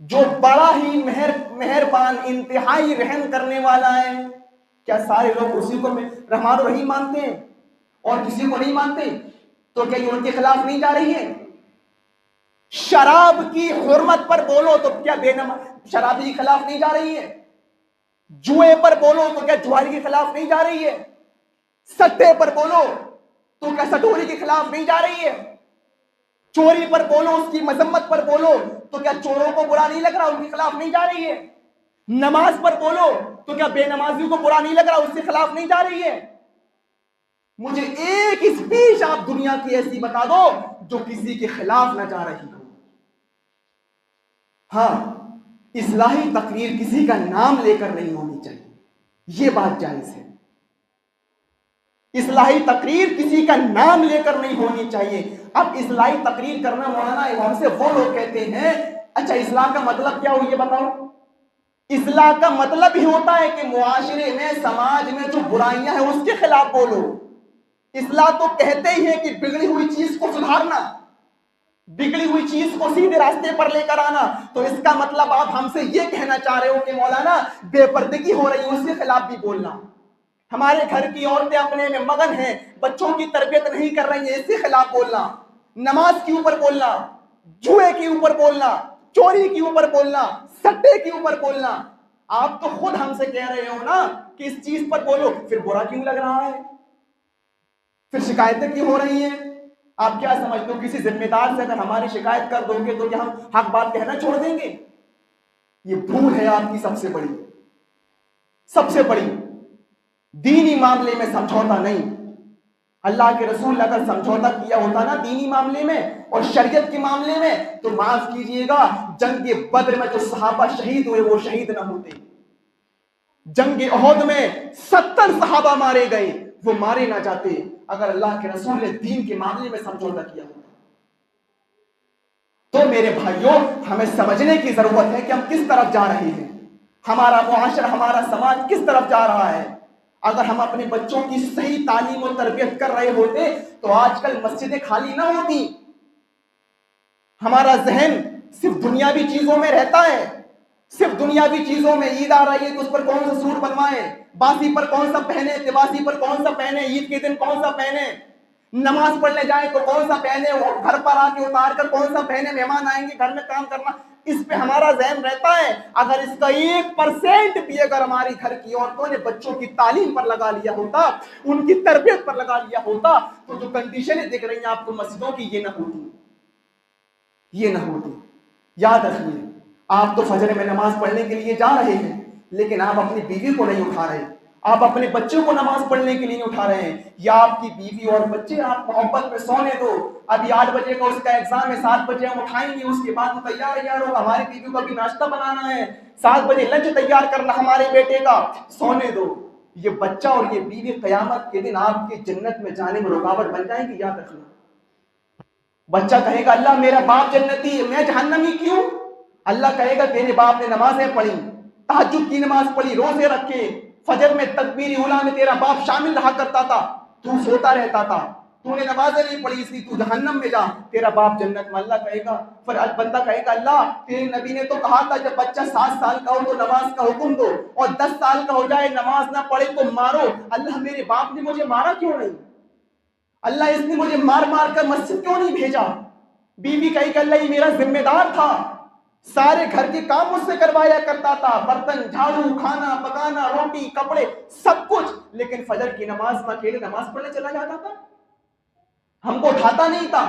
جو بڑا ہی مہربان، انتہائی رحم کرنے والا ہے، کیا سارے لوگ اسی کو رحمان الرحیم مانتے ہیں اور کسی کو نہیں مانتے؟ تو کیا یہ ان کے خلاف نہیں جا رہی ہے؟ شراب کی حرمت پر بولو تو کیا شرابی کے خلاف نہیں جا رہی ہے؟ جوئے پر بولو تو کیا جواری کے خلاف نہیں جا رہی ہے؟ سٹے پر بولو تو کیا سٹوری کے خلاف نہیں جا رہی ہے؟ چوری پر بولو، اس کی مذمت پر بولو تو کیا چوروں کو برا نہیں لگ رہا، ان کے خلاف نہیں جا رہی ہے؟ نماز پر بولو تو کیا بے نمازیوں کو برا نہیں لگ رہا، اس کے خلاف نہیں جا رہی ہے؟ مجھے ایک اسپیچ آپ دنیا کی ایسی بتا دو جو کسی کے خلاف نہ جا رہی ہو۔ ہاں، اصلاحی تقریر کسی کا نام لے کر نہیں ہونی چاہیے، یہ بات جائز ہے۔ اصلاحی تقریر کسی کا نام لے کر نہیں ہونی چاہیے۔ اب اصلاحی تقریر کرنا مولانا ہم سے وہ لوگ کہتے ہیں، اچھا اصلاح کا مطلب کیا ہو یہ بتاؤ؟ اصلاح کا مطلب ہی ہوتا ہے کہ معاشرے میں، سماج میں جو برائیاں ہیں اس کے خلاف بولو۔ اصلاح تو کہتے ہی ہے کہ بگڑی ہوئی چیز کو سدھارنا، بگڑی ہوئی چیز کو سیدھے راستے پر لے کر آنا۔ تو اس کا مطلب آپ ہم سے یہ کہنا چاہ رہے ہو کہ مولانا بے پردگی ہو رہی ہے اس کے خلاف بھی بولنا، ہمارے گھر کی عورتیں اپنے میں مگن ہیں، بچوں کی تربیت نہیں کر رہی ہیں، اس کے خلاف بولنا، نماز کے اوپر بولنا، جوئے کے اوپر بولنا، چوری کے اوپر بولنا، سٹے کے اوپر بولنا۔ آپ تو خود ہم سے کہہ رہے ہو نا کہ اس چیز پر بولو، پھر برا کیوں لگ رہا ہے؟ پھر شکایتیں کیوں ہو رہی ہیں؟ آپ کیا سمجھتے ہو کسی ذمہ دار سے اگر ہماری شکایت کر دو گے تو کیا ہم حق بات کہنا چھوڑ دیں گے؟ یہ بھول ہے آپ کی سب سے بڑی دینی معاملے میں سمجھوتا نہیں. اللہ کے رسول اگر سمجھوتا کیا ہوتا نا دینی معاملے میں اور شریعت کے معاملے میں تو معاف کیجئے گا جنگ بدر میں جو صحابہ شہید ہوئے وہ شہید نہ ہوتے. جنگ احد میں 70 صحابہ مارے گئے وہ مارے نہ جاتے اگر اللہ کے رسول نے دین کے معاملے میں سمجھوتا کیا ہوتا. تو میرے بھائیوں ہمیں سمجھنے کی ضرورت ہے کہ ہم کس طرف جا رہے ہیں، ہمارا معاشرہ ہمارا سماج کس طرف جا رہا ہے. اگر ہم اپنے بچوں کی صحیح تعلیم و تربیت کر رہے ہوتے تو آج کل مسجدیں خالی نہ ہوتی. ہمارا ذہن صرف دنیاوی چیزوں میں رہتا ہے، صرف دنیاوی چیزوں میں. عید آ رہی ہے تو اس پر کون سا سوٹ بنوائیں، باسی پر کون سا پہنے، تواسی پر کون سا پہنے، عید کے دن کون سا پہنے، نماز پڑھنے جائیں تو کون سا پہنے، گھر پر آ کے اتار کر کون سا پہنے، مہمان آئیں گے گھر میں کام کرنا، اس پہ ہمارا ذہن رہتا ہے. اگر اس کا 1% بھی اگر ہماری گھر کی عورتوں نے بچوں کی تعلیم پر لگا لیا ہوتا، ان کی تربیت پر لگا لیا ہوتا تو جو کنڈیشنیں دکھ رہی ہیں آپ کو مسجدوں کی یہ نہ ہوتی. یاد رکھیے آپ تو فجر میں نماز پڑھنے کے لیے جا رہے ہیں لیکن آپ اپنی بیوی کو نہیں اٹھا رہے، آپ اپنے بچوں کو نماز پڑھنے کے لیے اٹھا رہے ہیں. یا آپ کی بیوی اور بچے آپ محبت میں سونے دو، ابھی 8 بجے کا اس کا ایگزام ہے، 7 بجے ہم اٹھائیں گے، اس کے بعد وہ تیار ہوگا، ہماری بیوی کو ابھی ناشتہ بنانا ہے، 7 بجے لنچ تیار کرنا ہمارے بیٹے کا، سونے دو. یہ بچہ اور یہ بیوی قیامت کے دن آپ کی جنت میں جانے میں رکاوٹ بن جائیں گی. یاد رکھنا بچہ کہے گا اللہ میرا باپ جنتی ہے میں جہنمی کیوں؟ اللہ کہے گا تیرے باپ نے نمازیں پڑھی، تہجد کی نماز پڑھی، روزے رکھے، فجر میں تکبیر اولیٰ میں تیرا باپ شامل رہا کرتا تھا، تو سوتا رہتا تھا، تو نے نمازیں نہیں پڑھی اس لیے تو جہنم میں جا، تیرا باپ جنت میں. اللہ کہے گا پھر بندہ کہے گا اللہ تیرے نبی نے تو کہا تھا جب بچہ 7 سال کا ہو تو نماز کا حکم دو اور 10 سال کا ہو جائے نماز نہ پڑھے تو مارو. اللہ میرے باپ نے مجھے مارا کیوں نہیں؟ اللہ اس نے مجھے مار کر مسجد کیوں نہیں بھیجا؟ بیوی کہی کہ اللہ یہ میرا ذمہ دار تھا، سارے گھر کے کام مجھ سے کروایا کرتا تھا، برتن جھاڑو، کھانا پکانا، روٹی کپڑے سب کچھ، لیکن فجر کی نماز میں اکیلے نماز پڑھنے چلا جاتا تھا، ہم کو اٹھاتا نہیں تھا.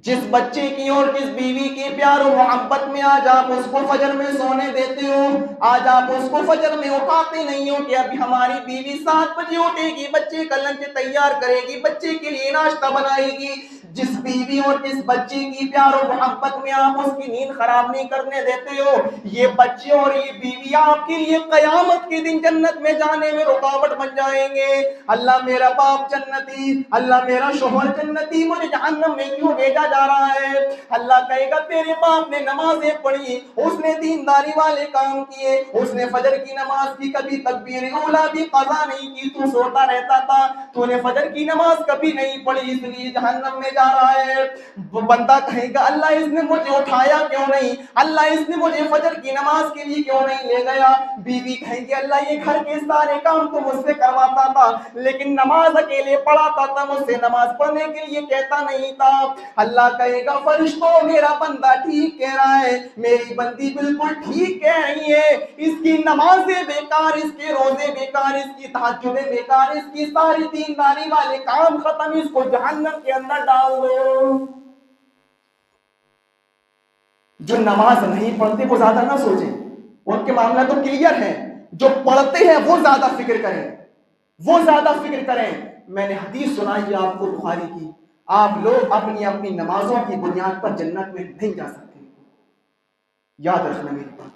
جس بچے کی اور جس بیوی کی پیار و محبت میں آج آپ اس کو فجر میں سونے دیتے ہو، آج آپ اس کو فجر میں اٹھاتے نہیں ہو کہ ابھی ہماری بیوی 7 بجے اٹھے گی، بچے کا لنچ تیار کرے گی، بچے کے لیے ناشتہ بنائے گی. جس بیوی اور جس بچے کی پیار و محبت میں آپ اس کی نیند خراب نہیں کرنے دیتے ہو، یہ بچے اور یہ بیوی آپ کے لیے قیامت کے دن جنت میں جانے میں رکاوٹ بن جائیں گے. اللہ میرا باپ جنتی، اللہ میرا شوہر جنتی، مجھے جہنم میں کیوں بھیجا جا رہا ہے؟ اللہ کہے گا تیرے باپ نے نمازیں پڑھی، اس نے دینداری والے کام کیے، اس نے فجر کی نماز کی، کبھی تکبیر اولیٰ بھی قضا نہیں کی، تو سوتا رہتا تھا، تو نے فجر کی نماز کبھی نہیں پڑھی، اس لیے جہنم میں جا رہا ہے. وہ بندہ کہے گا اللہ اس نے مجھے اٹھایا کیوں نہیں، اللہ اس نے مجھے فجر کی نماز کے لیے کیوں نہیں لے گیا. بیوی کہے گی اللہ یہ گھر کے سارے کام تو مجھ سے کرواتا تھا لیکن نماز اکیلے پڑھاتا تھا، مجھ سے نماز پڑھنے کے لیے کہتا نہیں تھا. اللہ کہے گا فرشتوں میرا بندہ ٹھیک کہہ رہا ہے، میری بندی بالکل ٹھیک کہہ رہی ہے، اس کی نمازیں بیکار، اس کے روزے بیکار، اس کی تہجدیں بیکار، اس کی ساری دینداری والے کام ختم، اس کو جہنم کے اندر ڈال دو. جو نماز نہیں پڑھتے وہ زیادہ نہ سوچیں، ان کے معاملہ تو کلیئر ہے. جو پڑھتے ہیں وہ زیادہ فکر کریں. میں نے حدیث سنائی ہے آپ کو بخاری کی، آپ لوگ اپنی اپنی نمازوں کی بنیاد پر جنت میں نہیں جا سکتے. یاد رکھنا میری بات،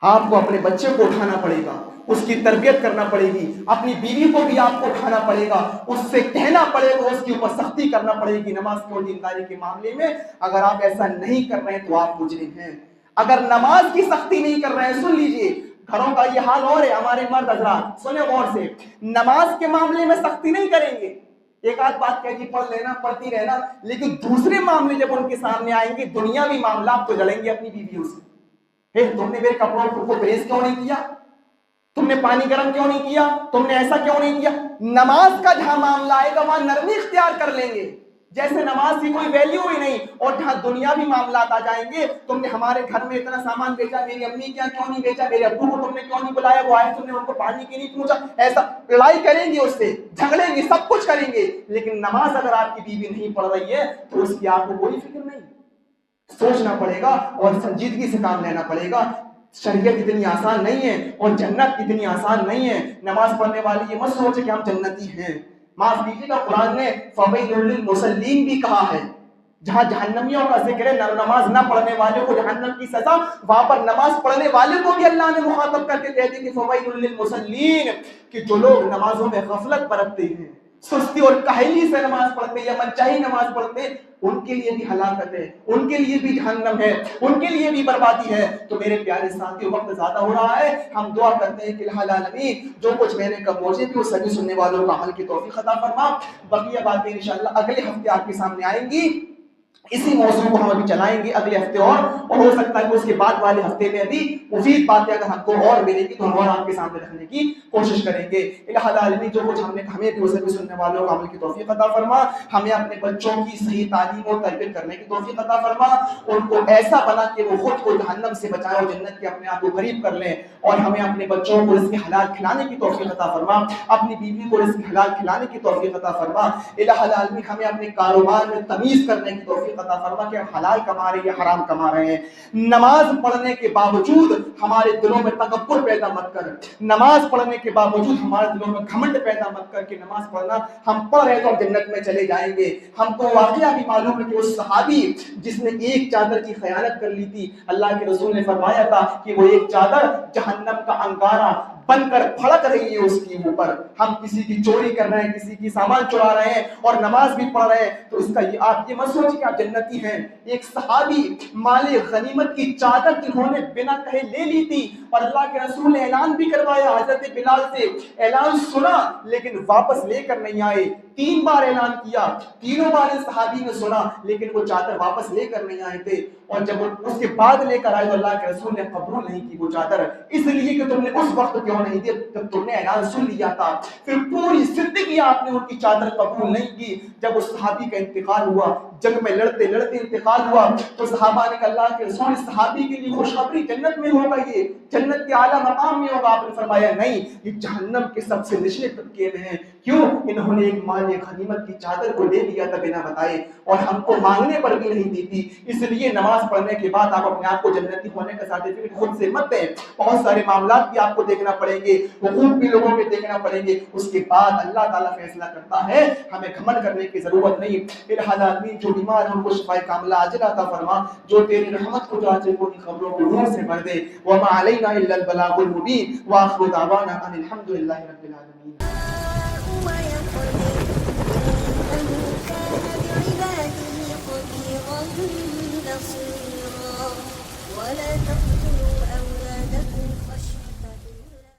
آپ کو اپنے بچے کو اٹھانا پڑے گا، اس کی تربیت کرنا پڑے گی، اپنی بیوی کو بھی آپ کو اٹھانا پڑے گا، اس سے کہنا پڑے گا، اس کے اوپر سختی کرنا پڑے گی نماز کی اور دینداری کے معاملے میں. اگر آپ ایسا نہیں کر رہے ہیں تو آپ مجرم ہیں. اگر نماز کی سختی نہیں کر رہے ہیں، سن لیجئے گھروں کا یہ حال اور ہے، ہمارے مرد حضرات سنیں غور سے، نماز کے معاملے میں سختی نہیں کریں گے، ایک آدھ بات کہہ جی پڑھ لینا، پڑھتی رہنا، لیکن دوسرے معاملے جب ان کے سامنے آئیں گے، دنیاوی معاملات تو جلیں گے اپنی بیویوں سے. تم نے میرے کپڑوں کو پریس کیوں نہیں کیا، تم نے پانی گرم کیوں نہیں کیا، تم نے ایسا کیوں نہیں کیا. نماز کا جہاں معاملہ آئے گا وہاں نرمی اختیار کر لیں گے. جیسے نماز کی کوئی ویلیو ہی نہیں. اور جہاں دنیاوی معاملات آ جائیں گے, تم نے ہمارے گھر میں اتنا سامان بیچا, میری امی کیا کیوں نہیں بیچا, میرے ابو کو تم نے کیوں نہیں بلایا, وہ آئے تم نے ان کو پانی کی نہیں پوچھا, ایسا لڑائی کریں گے, اس سے جھگڑیں گے, سب کچھ کریں گے. لیکن نماز اگر آپ کی بیوی نہیں پڑھ رہی ہے تو اس کی آپ کو کوئی فکر نہیں. سوچنا پڑے گا اور سنجیدگی سے کام لینا پڑے گا. شریعت اتنی آسان نہیں ہے اور جنت اتنی آسان نہیں ہے. نماز پڑھنے والی یہ مت سوچے کہ ہم جنتی ہیں. معاف کیجیے گا, قرآن نے فویل للمصلین بھی کہا ہے. جہاں جہنمیوں کا ذکر ہے, نماز نہ پڑھنے والے کو جہنم کی سزا, وہاں پر نماز پڑھنے والے کو بھی اللہ نے مخاطب کر کے کہہ دی کہ فویل للمصلین, کہ جو لوگ نمازوں میں غفلت برتتے ہیں, سستی اور کاہلی سے نماز پڑھتے ہیں یا منچاہی نماز پڑھتے ہیں, ان کے لیے بھی ہلاکت ہے, ان کے لیے بھی جہنم ہے, ان کے لیے بھی بربادی ہے. تو میرے پیارے ساتھیوں, وقت زیادہ ہو رہا ہے, ہم دعا کرتے ہیں کہ الہ العالمین جو کچھ میں نے کہا مجھے بھی وہ سبھی سننے والوں کا عمل کی توفیق عطا فرما. بقیہ باتیں انشاءاللہ اگلے ہفتے آپ کے سامنے آئیں گی. اسی موضوع کو ہم ابھی چلائیں گے اگلے ہفتے اور ہو سکتا ہے کہ اس کے بعد والے ہفتے میں بھی مفید باتیں اگر ہم کو اور ملے گی تو ہم اور آپ کے سامنے رکھنے کی کوشش کریں گے. الہ العالمین جو کچھ ہمیں بھی اسے بھی سننے والوں کو عمل کی توفیق عطا فرما. ہمیں اپنے بچوں کی صحیح تعلیم اور تربیت کرنے کی توفیق عطا فرما. ان کو ایسا بنا کہ وہ خود کو جہنم سے بچائے اور جنت کے اپنے آپ کو قریب کر لیں. اور ہمیں اپنے بچوں کو رزق حلال کھلانے کی توفیق عطا فرما, اپنی بیوی کو رزق حلال کھلانے کی توفیق عطا فرما. الہ العالمین ہمیں اپنے کاروبار میں تمیز کرنے کی توفیق عطا فرما کہ ہم حلال کما رہے ہیں یا حرام کما رہے ہیں. نماز پڑھنے کے باوجود ہمارے دلوں میں تکبر پیدا مت کر. نماز پڑھنے کے باوجود ہمارے دلوں میں گھمنڈ پیدا مت کر کہ نماز پڑھنا ہم پڑھ رہے تو ہم جنت میں چلے جائیں گے. ہم کو واقعہ بھی معلوم ہے کہ اس صحابی جس نے ایک چادر کی خیانت کر لی تھی, اللہ کے رسول نے فرمایا تھا کہ وہ ایک چادر جہنم کا انگارہ بن کر پھڑک رہی ہے اس کے اوپر. ہم کسی کی چوری کر رہے ہیں, کسی کی سامان چرا رہے ہیں اور نماز بھی پڑھ رہے ہیں تو اس کا آپ یہ مت سوچیں کہ آپ جنتی ہیں. ایک صحابی مال غنیمت کی چادر جنہوں نے بنا کہے لے لی تھی اور اللہ کے رسول نے اعلان بھی کروایا, حضرت بلال سے اعلان سنا لیکن واپس لے کر نہیں آئے. 3 بار اعلان کیا, تینوں بار اس صحابی نے سنا لیکن وہ چادر واپس لے کر نہیں آئے تھے. اور جب اس کے بعد لے کر آئے تو اللہ کے رسول نے قبول نہیں کی وہ چادر, اس لیے کہ تم نے اس وقت کیوں نہیں دی جب تم نے اعلان سن لیا تھا. پھر پوری زندگی آپ نے ان کی چادر قبول نہیں کی. جب اس صحابی کا انتقال ہوا, جنگ میں لڑتے لڑتے انتقال ہوا, تو صحابہ نے کہا اللہ کے رسول اس صحابی کے لیے خوشخبری, جنت میں ہوگا, یہ جنت کے اعلیٰ مقام میں ہوگا. آپ نے فرمایا نہیں, یہ جہنم کے سب سے نچلے طبقے میں ہیں. کیوں؟ انہوں نے ایک مال غنیمت کی چادر کو لے لیا تھا بنا بتائے اور ہم کو مانگنے پر بھی نہیں دی تھی. اس لیے نماز پڑھنے کے بعد آپ اپنے آپ کو جنتی ہونے کا سرٹیفکیٹ خود سے مت دیں. بہت سارے معاملات بھی آپ کو دیکھنا پڑیں گے, حقوق بھی لوگوں کے دیکھنا پڑیں گے, اس کے بعد اللہ تعالیٰ فیصلہ کرتا ہے. ہمیں گھمنڈ کرنے کی ضرورت نہیں. الہ العالمین جو بیمار ہیں ان کو شفائے کاملہ عاجلہ عطا فرما, جو تیری رحمت کو چاہتے کو ان خبروں کو نور سے بھر دے. وما علینا الا البلاغ المبین. واخر دعوانا ان الحمد للہ رب العالمین.